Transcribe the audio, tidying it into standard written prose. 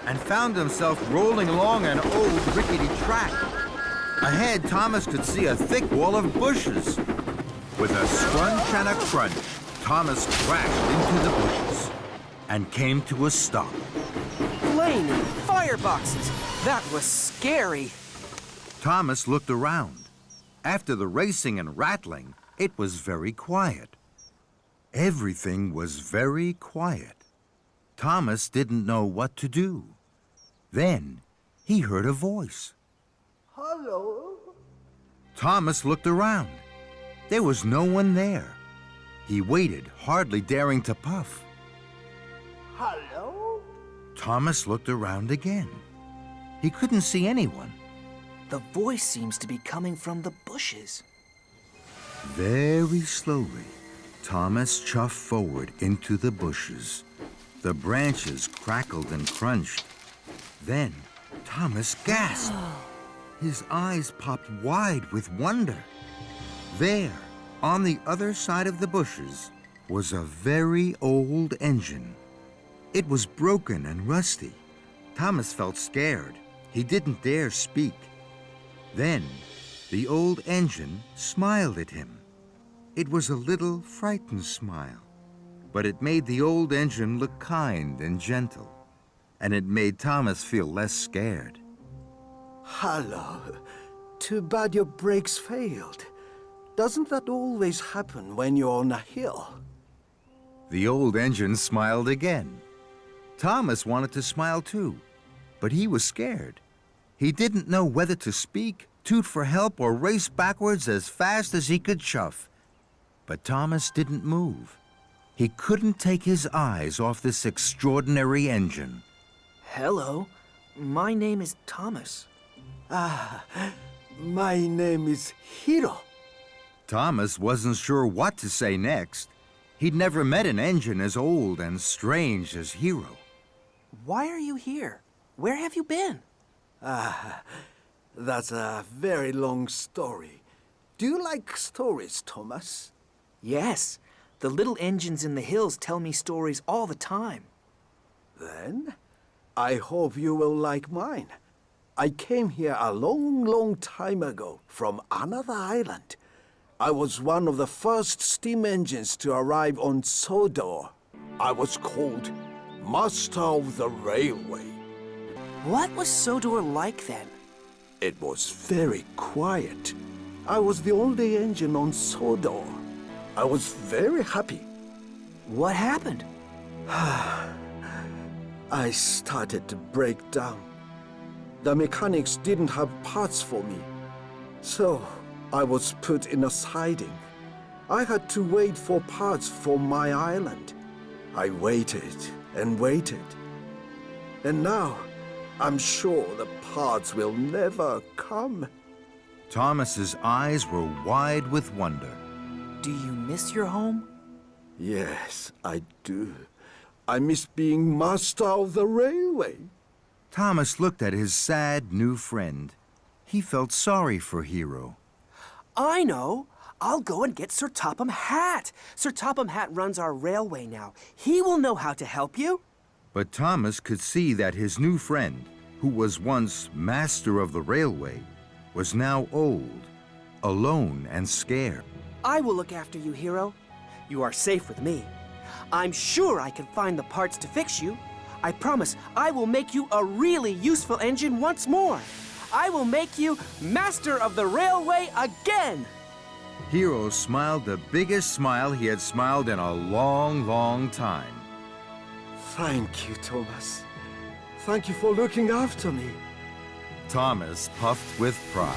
and found himself rolling along an old rickety track. Ahead, Thomas could see a thick wall of bushes. With a scrunch and a crunch, Thomas crashed into the bushes and came to a stop. Flaming fireboxes! That was scary. Thomas looked around. After the racing and rattling, it was very quiet. Everything was very quiet. Thomas didn't know what to do. Then he heard a voice. Hello? Thomas looked around. There was no one there. He waited, hardly daring to puff. Hello? Thomas looked around again. He couldn't see anyone. The voice seems to be coming from the bushes. Very slowly, Thomas chuffed forward into the bushes. The branches crackled and crunched. Then Thomas gasped. His eyes popped wide with wonder. There, on the other side of the bushes, was a very old engine. It was broken and rusty. Thomas felt scared. He didn't dare speak. Then, the old engine smiled at him. It was a little frightened smile, but it made the old engine look kind and gentle, and it made Thomas feel less scared. Hello. Too bad your brakes failed. Doesn't that always happen when you're on a hill? The old engine smiled again. Thomas wanted to smile too, but he was scared. He didn't know whether to speak, toot for help, or race backwards as fast as he could chuff. But Thomas didn't move. He couldn't take his eyes off this extraordinary engine. Hello, my name is Thomas. My name is Hiro. Thomas wasn't sure what to say next. He'd never met an engine as old and strange as Hiro. Why are you here? Where have you been? That's a very long story. Do you like stories, Thomas? Yes, the little engines in the hills tell me stories all the time. Then, I hope you will like mine. I came here a long, long time ago from another island. I was one of the first steam engines to arrive on Sodor. I was called Master of the Railway. What was Sodor like then? It was very quiet. I was the only engine on Sodor. I was very happy. What happened? I started to break down. The mechanics didn't have parts for me. So I was put in a siding. I had to wait for parts for my island. I waited and waited. And now, I'm sure the parts will never come. Thomas's eyes were wide with wonder. Do you miss your home? Yes, I do. I miss being master of the railway. Thomas looked at his sad new friend. He felt sorry for Hiro. I know. I'll go and get Sir Topham Hatt. Sir Topham Hatt runs our railway now. He will know how to help you. But Thomas could see that his new friend, who was once master of the railway, was now old, alone and scared. I will look after you, Hiro. You are safe with me. I'm sure I can find the parts to fix you. I promise I will make you a really useful engine once more. I will make you master of the railway again. Hiro smiled the biggest smile he had smiled in a long, long time. Thank you, Thomas. Thank you for looking after me. Thomas puffed with pride.